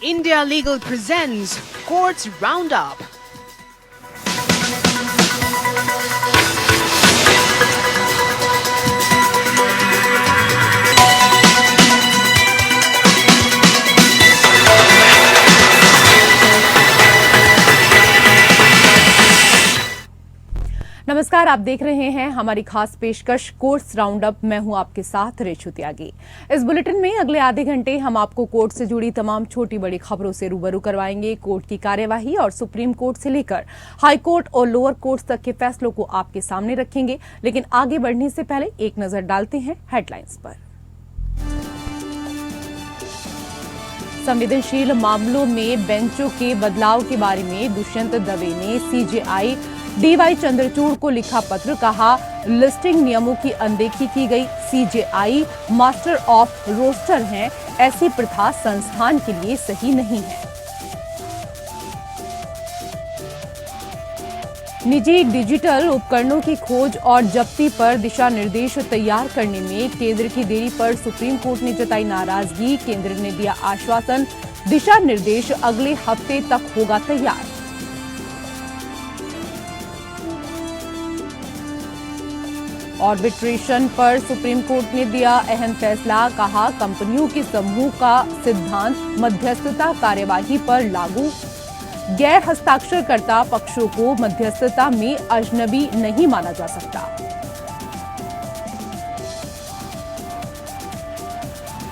India Legal presents Courts Roundup. नमस्कार, आप देख रहे हैं हमारी खास पेशकश कोर्ट्स राउंडअप। मैं हूं आपके साथ रेशु त्यागी। इस बुलेटिन में अगले आधे घंटे हम आपको कोर्ट से जुड़ी तमाम छोटी बड़ी खबरों से रूबरू करवाएंगे। कोर्ट की कार्यवाही और सुप्रीम कोर्ट से लेकर हाई कोर्ट और लोअर कोर्ट तक के फैसलों को आपके सामने रखेंगे। लेकिन आगे बढ़ने से पहले एक नजर डालते हैं हेडलाइंस पर। संवेदनशील मामलों में बेंचों के बदलाव के बारे में दुष्यंत दवे ने सीजेआई डीवाई चंद्रचूड़ को लिखा पत्र। कहा, लिस्टिंग नियमों की अनदेखी की गई। सीजेआई मास्टर ऑफ रोस्टर हैं, ऐसी प्रथा संस्थान के लिए सही नहीं है। निजी डिजिटल उपकरणों की खोज और जब्ती पर दिशा निर्देश तैयार करने में केंद्र की देरी पर सुप्रीम कोर्ट ने जताई नाराजगी। केंद्र ने दिया आश्वासन, दिशा निर्देश अगले हफ्ते तक होगा तैयार। आर्बिट्रेशन पर सुप्रीम कोर्ट ने दिया अहम फैसला। कहा, कंपनियों के समूह का सिद्धांत मध्यस्थता कार्यवाही पर लागू। गैर हस्ताक्षरकर्ता पक्षों को मध्यस्थता में अजनबी नहीं माना जा सकता।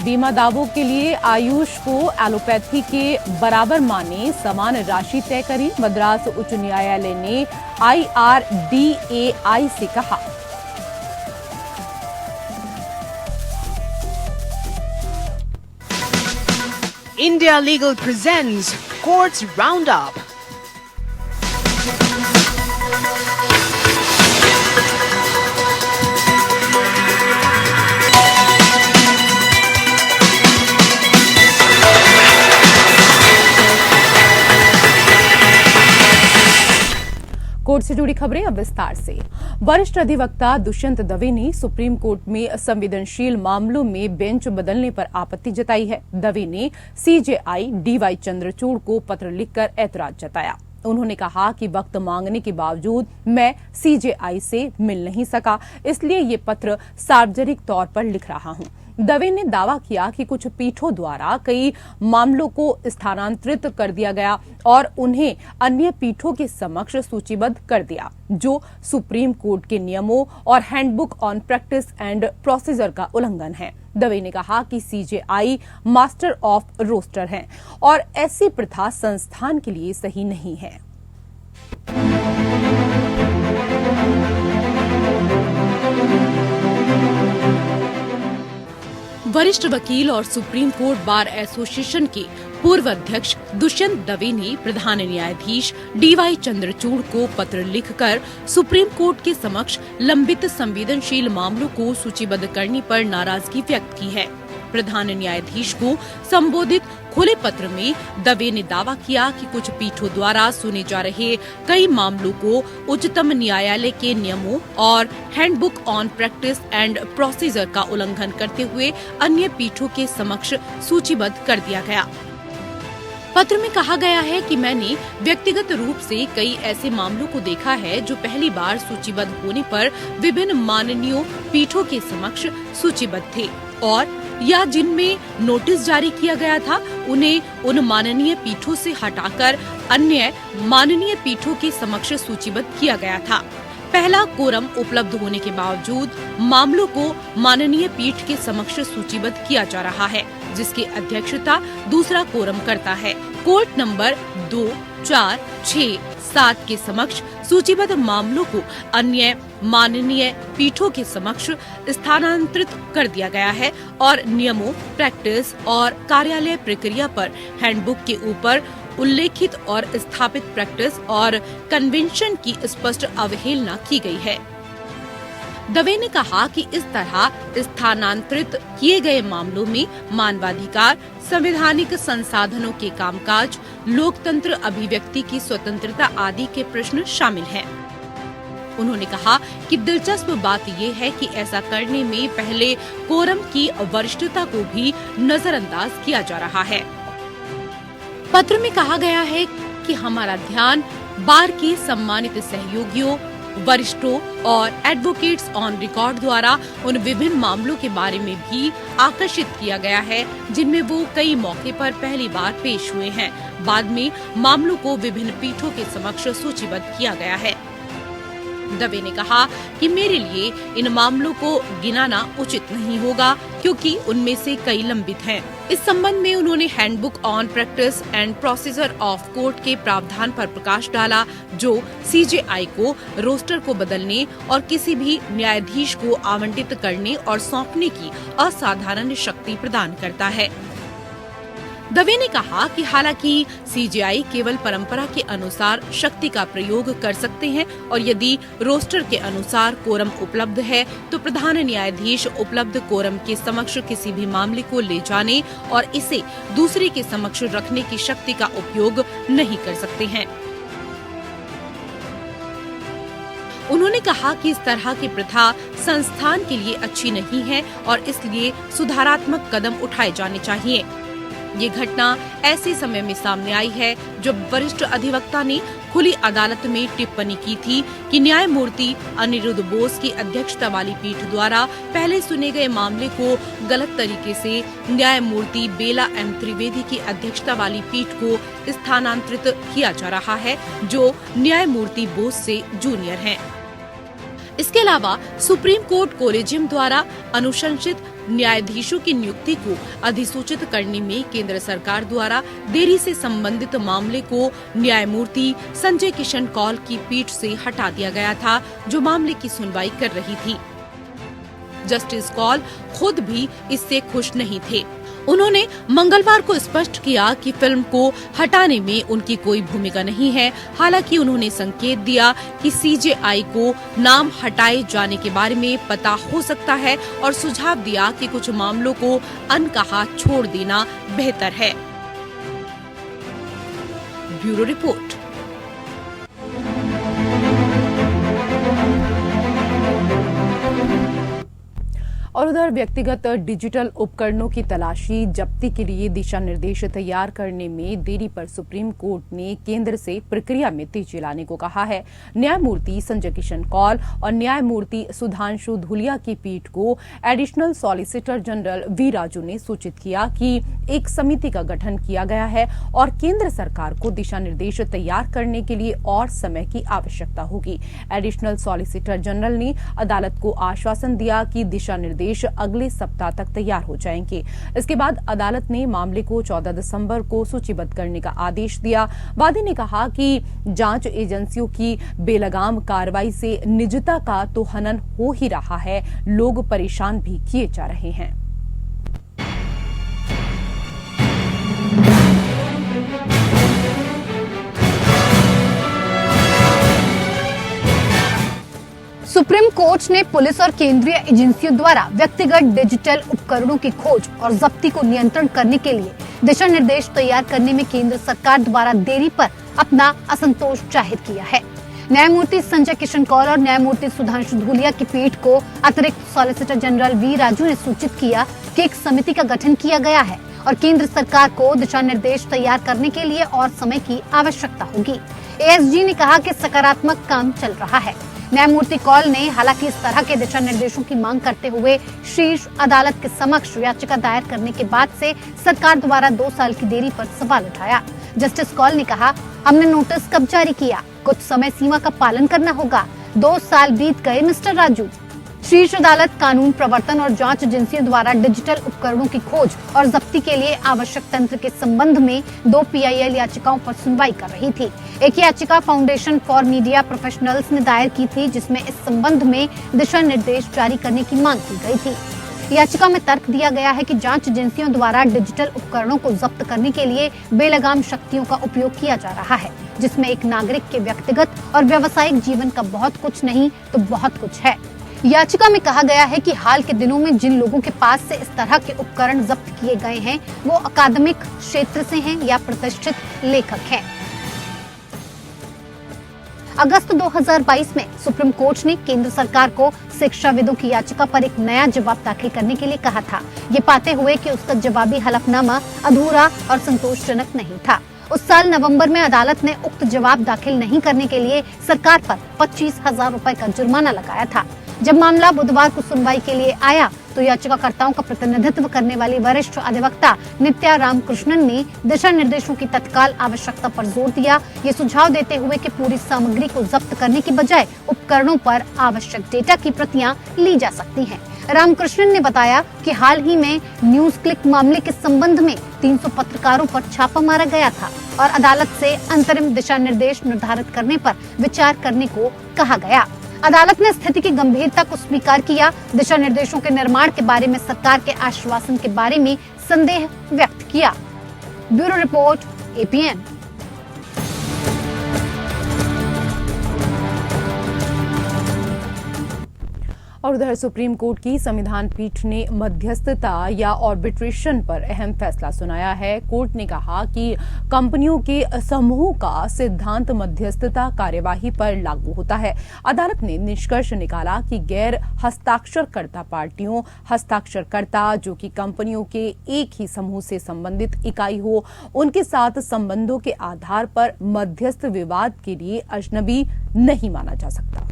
बीमा दावों के लिए आयुष को एलोपैथी के बराबर माने, समान राशि तय करी। मद्रास उच्च न्यायालय ने IRDAI से कहा। India Legal presents Courts Roundup. Court से जुड़ी खबरें अब विस्तार से। वरिष्ठ अधिवक्ता दुष्यंत दवे ने सुप्रीम कोर्ट में संवेदनशील मामलों में बेंच बदलने पर आपत्ति जताई है। दवे ने सीजेआई डीवाई चंद्रचूड़ को पत्र लिखकर ऐतराज जताया। उन्होंने कहा कि वक्त मांगने के बावजूद मैं सीजेआई से मिल नहीं सका, इसलिए ये पत्र सार्वजनिक तौर पर लिख रहा हूं। दवे ने दावा किया कि कुछ पीठों द्वारा कई मामलों को स्थानांतरित कर दिया गया और उन्हें अन्य पीठों के समक्ष सूचीबद्ध कर दिया, जो सुप्रीम कोर्ट के नियमों और handbook on practice and procedure का उल्लंघन है। दवे ने कहा कि सीजेआई मास्टर ऑफ रोस्टर हैं और ऐसी प्रथा संस्थान के लिए सही नहीं है। वरिष्ठ वकील और सुप्रीम कोर्ट बार एसोसिएशन के पूर्व अध्यक्ष दुष्यंत दवे ने प्रधान न्यायाधीश डीवाई चंद्रचूड़ को पत्र लिखकर सुप्रीम कोर्ट के समक्ष लंबित संवेदनशील मामलों को सूचीबद्ध करने पर नाराजगी व्यक्त की है। प्रधान न्यायाधीश को संबोधित खुले पत्र में दवे ने दावा किया कि कुछ पीठों द्वारा सुने जा रहे कई मामलों को उच्चतम न्यायालय के नियमों और handbook on practice and procedure का उल्लंघन करते हुए अन्य पीठों के समक्ष सूचीबद्ध कर दिया गया। पत्र में कहा गया है कि मैंने व्यक्तिगत रूप से कई ऐसे मामलों को देखा है जो पहली बार सूचीबद्ध होने पर विभिन्न माननीय पीठों के समक्ष सूचीबद्ध थे और या जिनमें नोटिस जारी किया गया था, उन्हें उन माननीय पीठों से हटाकर अन्य माननीय पीठों के समक्ष सूचीबद्ध किया गया था। पहला कोरम उपलब्ध होने के बावजूद मामलों को माननीय पीठ के समक्ष सूचीबद्ध किया जा रहा है, जिसकी अध्यक्षता दूसरा कोरम करता है। कोर्ट नंबर 2, 4, 6, 7 के समक्ष सूचीबद्ध मामलों को अन्य माननीय पीठों के समक्ष स्थानांतरित कर दिया गया है और नियमों, प्रैक्टिस और कार्यालय प्रक्रिया पर हैंडबुक के ऊपर उल्लेखित और स्थापित प्रैक्टिस और कन्वेंशन की स्पष्ट अवहेलना की गई है। दवे ने कहा कि इस तरह स्थानांतरित किए गए मामलों में मानवाधिकार, संवैधानिक संसाधनों के कामकाज, लोकतंत्र, अभिव्यक्ति की स्वतंत्रता आदि के प्रश्न शामिल हैं। उन्होंने कहा कि दिलचस्प बात यह है कि ऐसा करने में पहले कोरम की वरिष्ठता को भी नजरअंदाज किया जा रहा है। पत्र में कहा गया है कि हमारा ध्यान बार के सम्मानित सहयोगियों, वरिष्ठों और एडवोकेट्स ऑन रिकॉर्ड द्वारा उन विभिन्न मामलों के बारे में भी आकर्षित किया गया है जिनमें वो कई मौके पर पहली बार पेश हुए हैं। बाद में मामलों को विभिन्न पीठों के समक्ष सूचीबद्ध किया गया है। दवे ने कहा कि मेरे लिए इन मामलों को गिनाना उचित नहीं होगा क्योंकि उनमें से कई लंबित हैं। इस संबंध में उन्होंने handbook on practice and procedure of court के प्रावधान पर प्रकाश डाला जो सीजेआई को रोस्टर को बदलने और किसी भी न्यायाधीश को आवंटित करने और सौंपने की असाधारण शक्ति प्रदान करता है। दवे ने कहा कि हालांकि सीजेआई केवल परंपरा के अनुसार शक्ति का प्रयोग कर सकते हैं और यदि रोस्टर के अनुसार कोरम उपलब्ध है तो प्रधान न्यायाधीश उपलब्ध कोरम के समक्ष किसी भी मामले को ले जाने और इसे दूसरे के समक्ष रखने की शक्ति का उपयोग नहीं कर सकते हैं। उन्होंने कहा कि इस तरह की प्रथा संस्थान के लिए अच्छी नहीं है और इसलिए सुधारात्मक कदम उठाए जाने चाहिए। ये घटना ऐसे समय में सामने आई है जब वरिष्ठ अधिवक्ता ने खुली अदालत में टिप्पणी की थी कि न्यायमूर्ति अनिरुद्ध बोस की अध्यक्षता वाली पीठ द्वारा पहले सुने गए मामले को गलत तरीके से न्यायमूर्ति बेला एम त्रिवेदी की अध्यक्षता वाली पीठ को स्थानांतरित किया जा रहा है जो न्यायमूर्ति बोस से जूनियर हैं। इसके अलावा सुप्रीम कोर्ट कोलेजियम द्वारा अनुशंसित न्यायाधीशों की नियुक्ति को अधिसूचित करने में केंद्र सरकार द्वारा देरी से संबंधित मामले को न्यायमूर्ति संजय किशन कौल की पीठ से हटा दिया गया था जो मामले की सुनवाई कर रही थी। जस्टिस कौल खुद भी इससे खुश नहीं थे। उन्होंने मंगलवार को स्पष्ट किया कि फिल्म को हटाने में उनकी कोई भूमिका नहीं है। हालांकि उन्होंने संकेत दिया कि सीजेआई को नाम हटाए जाने के बारे में पता हो सकता है और सुझाव दिया कि कुछ मामलों को अनकहा छोड़ देना बेहतर है। Bureau report. और उधर व्यक्तिगत डिजिटल उपकरणों की तलाशी जब्ती के लिए दिशा निर्देश तैयार करने में देरी पर सुप्रीम कोर्ट ने केंद्र से प्रक्रिया में तेजी लाने को कहा है। न्यायमूर्ति संजय किशन कौल और न्यायमूर्ति सुधांशु धुलिया की पीठ को additional solicitor general V Raju ने सूचित किया कि एक समिति का गठन किया गया है और केंद्र सरकार को दिशा निर्देश तैयार करने के लिए और समय की आवश्यकता होगी। एडिशनल सॉलिसिटर जनरल ने अदालत को आश्वासन दिया कि दिशा निर्देश अगले सप्ताह तक तैयार हो जाएंगे। इसके बाद अदालत ने मामले को 14 दिसंबर को सूचीबद्ध करने का आदेश दिया। वादी ने कहा कि जांच एजेंसियों की बेलगाम कार्रवाई से निजता का तो हनन हो ही रहा है, लोग परेशान भी किए जा रहे हैं। सुप्रीम कोर्ट ने पुलिस और केंद्रीय एजेंसियों द्वारा व्यक्तिगत डिजिटल उपकरणों की खोज और जब्ती को नियंत्रण करने के लिए दिशा निर्देश तैयार करने में केंद्र सरकार द्वारा देरी पर अपना असंतोष जाहिर किया है। न्यायमूर्ति संजय किशन कौल और न्यायमूर्ति सुधांशु धुलिया की पीठ को अतिरिक्त सॉलिसिटर जनरल वी राजू ने सूचित किया कि एक समिति का गठन किया गया है और केंद्र सरकार को दिशा निर्देश तैयार करने के लिए और समय की आवश्यकता होगी। एएसजी ने कहा कि सकारात्मक काम चल रहा है। न्यायमूर्ति कौल ने हालांकि इस तरह के दिशा निर्देशों की मांग करते हुए शीर्ष अदालत के समक्ष याचिका दायर करने के बाद से सरकार द्वारा 2 साल की देरी पर सवाल उठाया। जस्टिस कौल ने कहा, हमने नोटिस कब जारी किया, कुछ समय सीमा का पालन करना होगा। 2 साल बीत गए मिस्टर राजू। शीर्ष अदालत कानून प्रवर्तन और जांच एजेंसियों द्वारा डिजिटल उपकरणों की खोज और जब्ती के लिए आवश्यक तंत्र के संबंध में 2 PIL याचिकाओं पर सुनवाई कर रही थी। एक याचिका फाउंडेशन फॉर मीडिया प्रोफेशनल्स ने दायर की थी जिसमें इस संबंध में दिशा निर्देश जारी करने की मांग की गई थी। याचिका में तर्क दिया गया है कि जांच एजेंसियों द्वारा डिजिटल उपकरणों को जब्त करने के लिए बेलगाम शक्तियों का उपयोग किया जा रहा है, जिसमें एक नागरिक के व्यक्तिगत और व्यावसायिक जीवन का बहुत कुछ नहीं तो बहुत कुछ है। याचिका में कहा गया है कि हाल के दिनों में जिन लोगों के पास से इस तरह के उपकरण जब्त किए गए हैं वो अकादमिक क्षेत्र से हैं या प्रतिष्ठित लेखक हैं। अगस्त 2022 में सुप्रीम कोर्ट ने केंद्र सरकार को शिक्षाविदों की याचिका पर एक नया जवाब दाखिल करने के लिए कहा था, ये पाते हुए कि उसका जवाबी हलफनामा अधूरा और संतोषजनक नहीं था उस साल नवंबर में अदालत ने उक्त जवाब दाखिल नहीं करने के लिए सरकार पर 25,000 रुपए का जुर्माना लगाया था। जब मामला बुधवार को सुनवाई के लिए आया तो याचिकाकर्ताओं का प्रतिनिधित्व करने वाली वरिष्ठ अधिवक्ता नित्या रामकृष्णन ने दिशा निर्देशों की तत्काल आवश्यकता पर जोर दिया, ये सुझाव देते हुए कि पूरी सामग्री को जब्त करने की बजाय उपकरणों पर आवश्यक डेटा की प्रतियां ली जा सकती हैं। रामकृष्णन ने बताया कि हाल ही में न्यूज क्लिक मामले के संबंध में 300 पत्रकारों पर छापा मारा गया था और अदालत से अंतरिम दिशा निर्देश निर्धारित करने पर विचार करने को कहा गया। अदालत ने स्थिति की गंभीरता को स्वीकार किया। दिशा निर्देशों के निर्माण के बारे में सरकार के आश्वासन के बारे में संदेह व्यक्त किया। Bureau report, APN। और उधर सुप्रीम कोर्ट की संविधान पीठ ने मध्यस्थता या आर्बिट्रेशन पर अहम फैसला सुनाया है। कोर्ट ने कहा कि कंपनियों के समूह का सिद्धांत मध्यस्थता कार्यवाही पर लागू होता है। अदालत ने निष्कर्ष निकाला कि गैर हस्ताक्षरकर्ता पार्टियों, हस्ताक्षरकर्ता जो कि कंपनियों के एक ही समूह से संबंधित इकाई हो, उनके साथ संबंधों के आधार पर मध्यस्थ विवाद के लिए अजनबी नहीं माना जा सकता।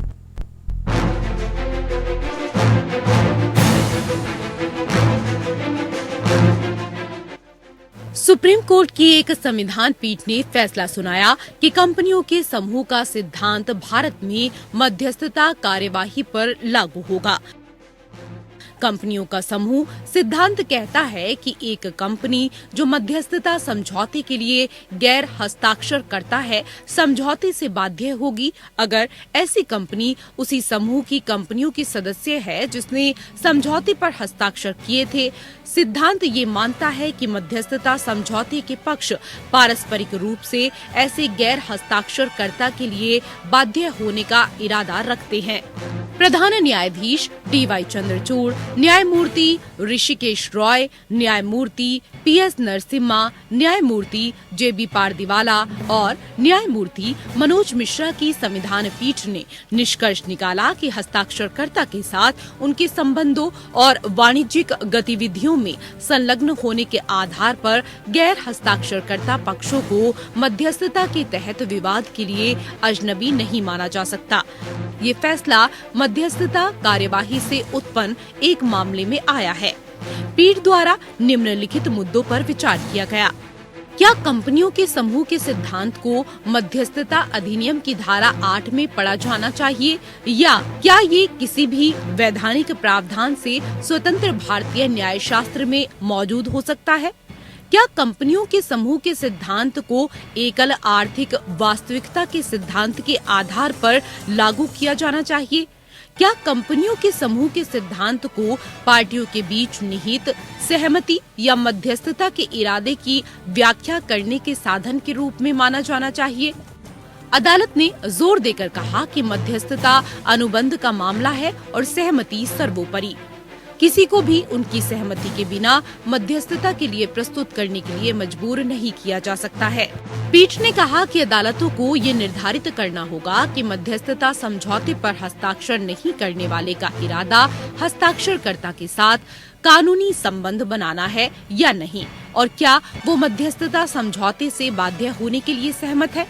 सुप्रीम कोर्ट की एक संविधान पीठ ने फैसला सुनाया कि कंपनियों के समूह का सिद्धांत भारत में मध्यस्थता कार्यवाही पर लागू होगा। कंपनियों का समूह सिद्धांत कहता है कि एक कंपनी जो मध्यस्थता समझौते के लिए गैर हस्ताक्षर करता है, समझौते से बाध्य होगी अगर ऐसी कंपनी उसी समूह की कंपनियों की सदस्य है जिसने समझौते पर हस्ताक्षर किए थे। सिद्धांत ये मानता है कि मध्यस्थता समझौते के पक्ष पारस्परिक रूप से ऐसे गैर हस्ताक्षरकर्ता के लिए बाध्य होने का इरादा रखते हैं। प्रधान न्यायाधीश DY चंद्रचूड़, न्यायमूर्ति ऋषिकेश रॉय, न्यायमूर्ति PS नरसिम्हा, न्यायमूर्ति JB पारदीवाला और न्यायमूर्ति मनोज मिश्रा की संविधान पीठ ने निष्कर्ष निकाला कि हस्ताक्षरकर्ता के साथ उनके संबंधों और वाणिज्यिक गतिविधियों में संलग्न होने के आधार पर गैर हस्ताक्षरकर्ता पक्षों को मध्यस्थता के तहत विवाद के लिए अजनबी नहीं माना जा सकता। ये फैसला मध्यस्थता कार्यवाही से उत्पन्न एक मामले में आया है। पीठ द्वारा निम्नलिखित मुद्दों पर विचार किया गया। क्या कंपनियों के समूह के सिद्धांत को मध्यस्थता अधिनियम की धारा 8 में पढ़ा जाना चाहिए या क्या ये किसी भी वैधानिक प्रावधान से स्वतंत्र भारतीय न्याय शास्त्र में मौजूद हो सकता है? क्या कंपनियों के समूह के सिद्धांत को एकल आर्थिक वास्तविकता के सिद्धांत के आधार पर लागू किया जाना चाहिए? क्या कंपनियों के समूह के सिद्धांत को पार्टियों के बीच निहित सहमति या मध्यस्थता के इरादे की व्याख्या करने के साधन के रूप में माना जाना चाहिए? अदालत ने जोर देकर कहा कि मध्यस्थता अनुबंध का मामला है और सहमति सर्वोपरि। किसी को भी उनकी सहमति के बिना मध्यस्थता के लिए प्रस्तुत करने के लिए मजबूर नहीं किया जा सकता है। पीठ ने कहा कि अदालतों को ये निर्धारित करना होगा कि मध्यस्थता समझौते पर हस्ताक्षर नहीं करने वाले का इरादा हस्ताक्षरकर्ता के साथ कानूनी संबंध बनाना है या नहीं, और क्या वो मध्यस्थता समझौते से बाध्य होने के लिए सहमत है।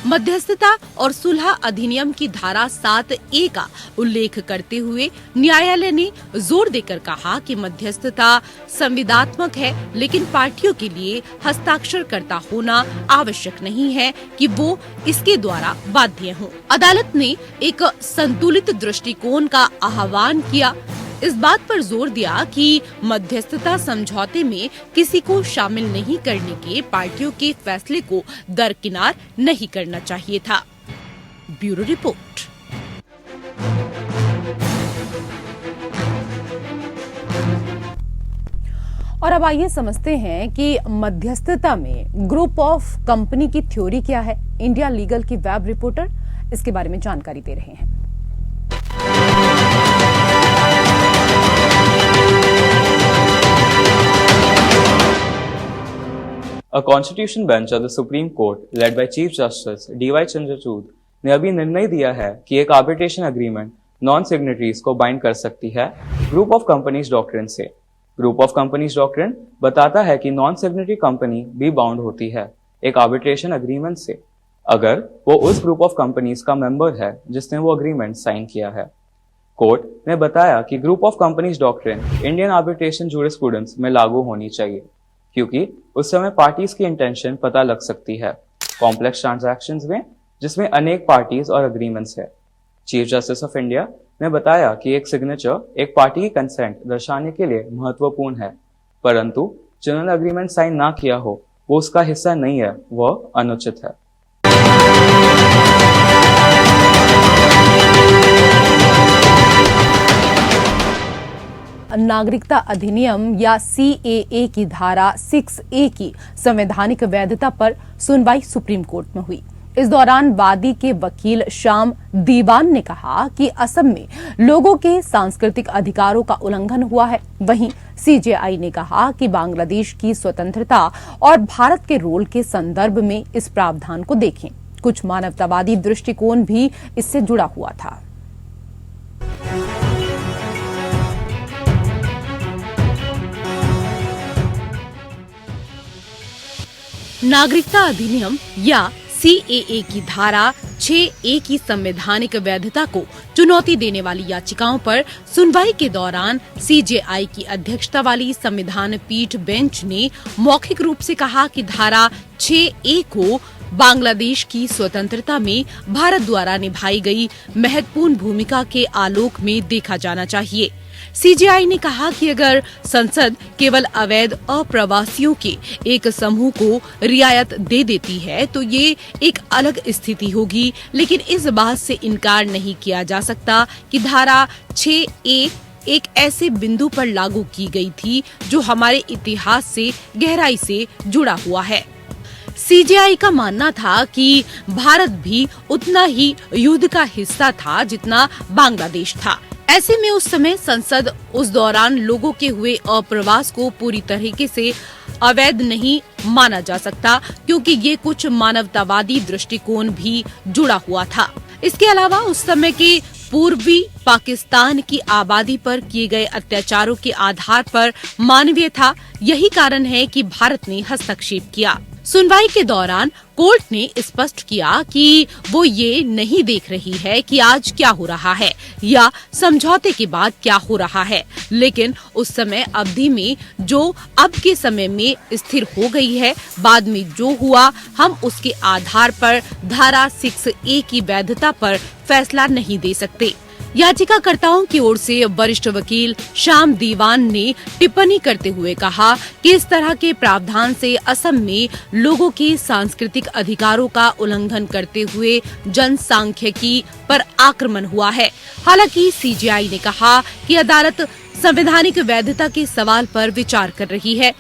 मध्यस्थता और सुलह अधिनियम की धारा 7A का उल्लेख करते हुए न्यायालय ने जोर देकर कहा कि मध्यस्थता संविदात्मक है, लेकिन पार्टियों के लिए हस्ताक्षरकर्ता होना आवश्यक नहीं है कि वो इसके द्वारा बाध्य हों। अदालत ने एक संतुलित दृष्टिकोण का आह्वान किया, इस बात पर जोर दिया कि मध्यस्थता समझौते में किसी को शामिल नहीं करने के पार्टियों के फैसले को दरकिनार नहीं करना चाहिए था। Bureau report. और अब आइए समझते हैं कि मध्यस्थता में ग्रुप ऑफ कंपनी की थ्योरी क्या है। इंडिया लीगल की वेब रिपोर्टर इसके बारे में जानकारी दे रहे हैं। A constitution bench of the Supreme Court, led by Chief Justice DY Chandrachud, ने अभी निर्णय दिया है कि एक आर्बिट्रेशन एग्रीमेंट नॉन सिग्नेटरीज को बाइंड कर सकती है ग्रुप ऑफ कंपनीज डॉक्ट्रिन से। ग्रुप ऑफ कंपनीज डॉक्ट्रिन बताता है कि नॉन सिग्नेटरी कंपनी भी बाउंड होती है। एक आर्बिट्रेशन एग्रीमेंट से, अगर वो उस ग्रुप ऑफ कंपनीज का मेंबर है जिसने वो एग्रीमेंट साइन किया है। कोर्ट ने बताया कि group of companies doctrine Indian arbitration jurisprudence में लागू होनी चाहिए, क्योंकि उस समय पार्टीज की इंटेंशन पता लग सकती है कॉम्प्लेक्स ट्रांजैक्शंस में जिसमें अनेक पार्टीज और एग्रीमेंट्स है। चीफ जस्टिस ऑफ इंडिया ने बताया कि एक सिग्नेचर एक पार्टी की कंसेंट दर्शाने के लिए महत्वपूर्ण है, परंतु जिन्होंने एग्रीमेंट साइन ना किया हो वो उसका हिस्सा नहीं है, वह अनुचित है। नागरिकता अधिनियम या CAA की धारा 6A की संवैधानिक वैधता पर सुनवाई सुप्रीम कोर्ट में हुई। इस दौरान वादी के वकील श्याम दीवान ने कहा कि असम में लोगों के सांस्कृतिक अधिकारों का उल्लंघन हुआ है। वहीं CJI ने कहा कि बांग्लादेश की स्वतंत्रता और भारत के रोल के संदर्भ में इस प्रावधान को देखें। कुछ मानवतावादी दृष्टिकोण भी इससे जुड़ा हुआ था। नागरिकता अधिनियम या CAA की धारा 6A की संवैधानिक वैधता को चुनौती देने वाली याचिकाओं पर सुनवाई के दौरान CJI की अध्यक्षता वाली संविधान पीठ बेंच ने मौखिक रूप से कहा कि धारा 6A को बांग्लादेश की स्वतंत्रता में भारत द्वारा निभाई गई महत्वपूर्ण भूमिका के आलोक में देखा जाना चाहिए। CJI ने कहा कि अगर संसद केवल अवैध अप्रवासियों के एक समूह को रियायत दे देती है तो ये एक अलग स्थिति होगी, लेकिन इस बात से इनकार नहीं किया जा सकता कि धारा 6A एक ऐसे बिंदु पर लागू की गई थी जो हमारे इतिहास से गहराई से जुड़ा हुआ है। CJI का मानना था कि भारत भी उतना ही युद्ध का हिस्सा था जितना बांग्लादेश था। ऐसे में उस समय संसद उस दौरान लोगों के हुए अप्रवास को पूरी तरीके से अवैध नहीं माना जा सकता, क्योंकि ये कुछ मानवतावादी दृष्टिकोण भी जुड़ा हुआ था। इसके अलावा उस समय के पूर्वी पाकिस्तान की आबादी पर किए गए अत्याचारों के आधार पर मानवीय था। यही कारण है कि भारत ने हस्तक्षेप किया। सुनवाई के दौरान कोर्ट ने स्पष्ट किया कि वो ये नहीं देख रही है कि आज क्या हो रहा है या समझौते के बाद क्या हो रहा है, लेकिन उस समय अवधि में जो अब के समय में स्थिर हो गई है, बाद में जो हुआ हम उसके आधार पर धारा 6A की वैधता पर फैसला नहीं दे सकते। याचिकाकर्ताओं की ओर से वरिष्ठ वकील श्याम दीवान ने टिप्पणी करते हुए कहा कि इस तरह के प्रावधान से असम में लोगों के सांस्कृतिक अधिकारों का उल्लंघन करते हुए जनसांख्यिकी पर आक्रमण हुआ है। हालांकि CJI ने कहा कि अदालत संवैधानिक वैधता के सवाल पर विचार कर रही है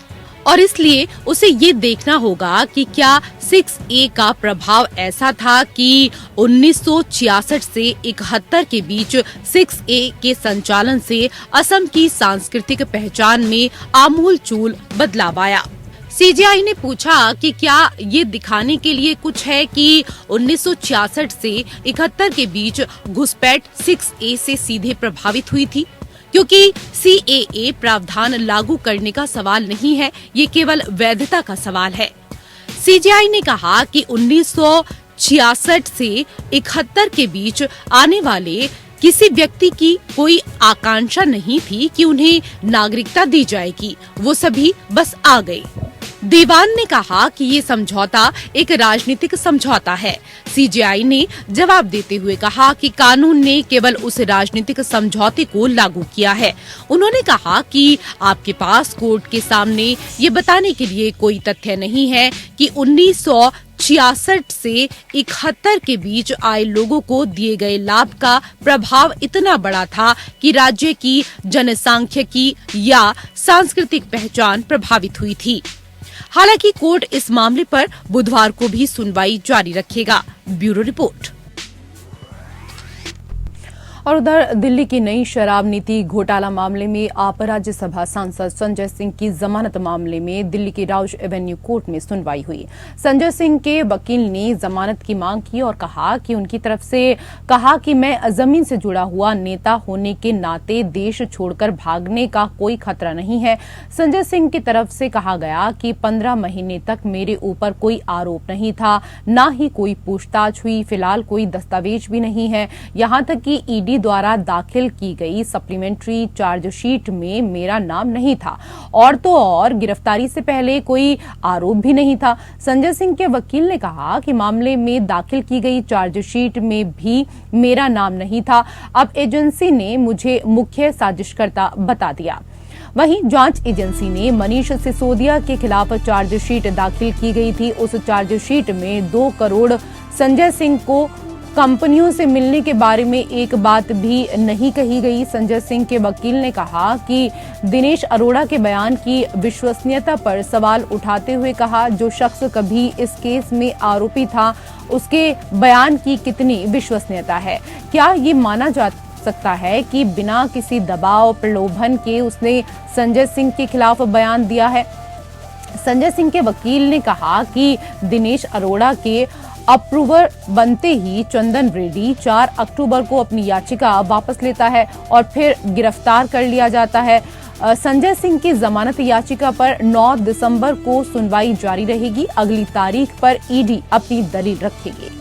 और इसलिए उसे ये देखना होगा कि क्या 6A का प्रभाव ऐसा था कि 1966 से 71 के बीच 6A के संचालन से असम की सांस्कृतिक पहचान में आमूलचूल बदलाव आया। CJI ने पूछा कि क्या ये दिखाने के लिए कुछ है कि 1966 से 71 के बीच घुसपैठ 6A से सीधे प्रभावित हुई थी, क्योंकि CAA प्रावधान लागू करने का सवाल नहीं है, ये केवल वैधता का सवाल है। CJI ने कहा कि 1966 से 71 के बीच आने वाले किसी व्यक्ति की कोई आकांक्षा नहीं थी कि उन्हें नागरिकता दी जाएगी, वो सभी बस आ गए। दीवान ने कहा कि ये समझौता एक राजनीतिक समझौता है। CJI ने जवाब देते हुए कहा कि कानून ने केवल उस राजनीतिक समझौते को लागू किया है। उन्होंने कहा कि आपके पास कोर्ट के सामने ये बताने के लिए कोई तथ्य नहीं है कि 1966 से 71 के बीच आए लोगों को दिए गए लाभ का प्रभाव इतना बड़ा था कि राज्य की जनसांख्यिकी या सांस्कृतिक पहचान प्रभावित हुई थी। हालांकि कोर्ट इस मामले पर बुधवार को भी सुनवाई जारी रखेगा। Bureau report. और उधर दिल्ली की नई शराब नीति घोटाला मामले में आप राज्यसभा सांसद संजय सिंह की जमानत मामले में दिल्ली की राउज एवेन्यू कोर्ट में सुनवाई हुई। संजय सिंह के वकील ने जमानत की मांग की और कहा कि उनकी तरफ से कहा कि मैं जमीन से जुड़ा हुआ नेता होने के नाते देश छोड़कर भागने का कोई खतरा नहीं है। संजय सिंह की तरफ से कहा गया कि 15 महीने तक मेरे ऊपर कोई आरोप नहीं था, ना ही कोई पूछताछ हुई, फिलहाल कोई दस्तावेज भी नहीं है। यहां तक कि ईडी द्वारा दाखिल की गई सप्लीमेंट्री चार्जशीट में मेरा नाम नहीं था और तो और गिरफ्तारी से पहले कोई आरोप भी नहीं था। संजय सिंह के वकील ने कहा कि मामले में दाखिल की गई चार्जशीट में भी मेरा नाम नहीं था। अब एजेंसी ने मुझे मुख्य साजिशकर्ता बता दिया। वहीं जांच एजेंसी ने मनीष सिसोदिया के खिलाफ चार्जशीट दाखिल की गई थी। उस चार्जशीट में 2 करोड़ संजय सिंह को कंपनियों से मिलने के बारे में एक बात भी नहीं कही गई। संजय सिंह के वकील ने कहा कि दिनेश अरोड़ा के बयान की विश्वसनीयता पर सवाल उठाते हुए कहा, जो शख्स कभी इस केस में आरोपी था उसके बयान की कितनी विश्वसनीयता है? क्या ये माना जा सकता है कि बिना किसी दबाव प्रलोभन के उसने संजय सिंह के खिलाफ बयान दिया है? संजय सिंह के वकील ने कहा कि दिनेश अरोड़ा के अप्रूवर बनते ही चंदन रेड्डी 4 अक्टूबर को अपनी याचिका वापस लेता है और फिर गिरफ्तार कर लिया जाता है। संजय सिंह की जमानत याचिका पर 9 दिसंबर को सुनवाई जारी रहेगी। अगली तारीख पर ईडी अपनी दलील रखेगी।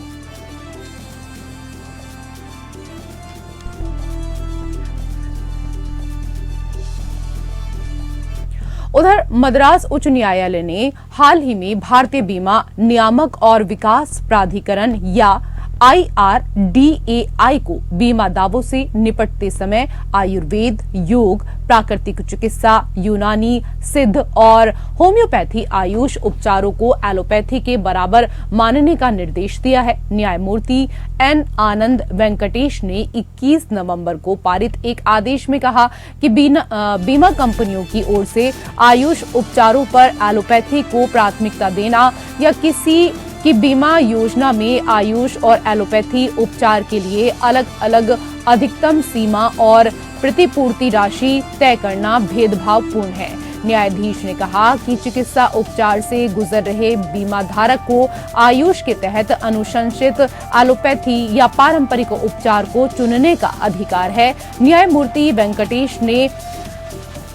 उधर मद्रास उच्च न्यायालय ने हाल ही में भारतीय बीमा नियामक और विकास प्राधिकरण या IRDAI को बीमा दावों से निपटते समय आयुर्वेद, योग, प्राकृतिक चिकित्सा, यूनानी, सिद्ध और होम्योपैथी आयुष उपचारों को एलोपैथी के बराबर मानने का निर्देश दिया है। न्यायमूर्ति N आनंद वेंकटेश ने 21 नवंबर को पारित एक आदेश में कहा कि बीमा कंपनियों की ओर से आयुष उपचारों पर एलोपैथी को प्राथमिकता देना या किसी की बीमा योजना में आयुष और एलोपैथी उपचार के लिए अलग अलग अधिकतम सीमा और प्रतिपूर्ति राशि तय करना भेदभावपूर्ण है। न्यायाधीश ने कहा कि चिकित्सा उपचार से गुजर रहे बीमा धारक को आयुष के तहत अनुशंसित एलोपैथी या पारंपरिक उपचार को चुनने का अधिकार है। न्यायमूर्ति वेंकटेश ने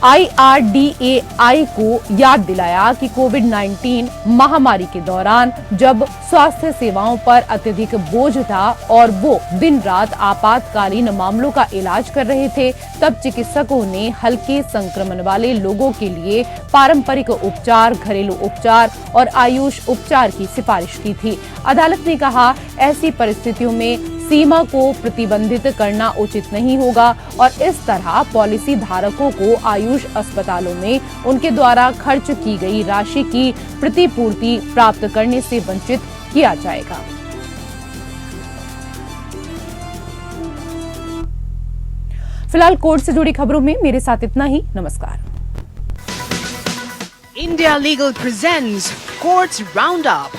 IRDAI को याद दिलाया कि कोविड-19 महामारी के दौरान जब स्वास्थ्य सेवाओं पर अत्यधिक बोझ था और वो दिन रात आपातकालीन मामलों का इलाज कर रहे थे, तब चिकित्सकों ने हल्के संक्रमण वाले लोगों के लिए पारंपरिक उपचार, घरेलू उपचार और आयुष उपचार की सिफारिश की थी। अदालत ने कहा, ऐसी परिस्थितियों में सीमा को प्रतिबंधित करना उचित नहीं होगा और इस तरह पॉलिसी धारकों को आयुष अस्पतालों में उनके द्वारा खर्च की गई राशि की प्रतिपूर्ति प्राप्त करने से वंचित किया जाएगा। फिलहाल कोर्ट से जुड़ी खबरों में मेरे साथ इतना ही। नमस्कार। India Legal presents Courts Roundup.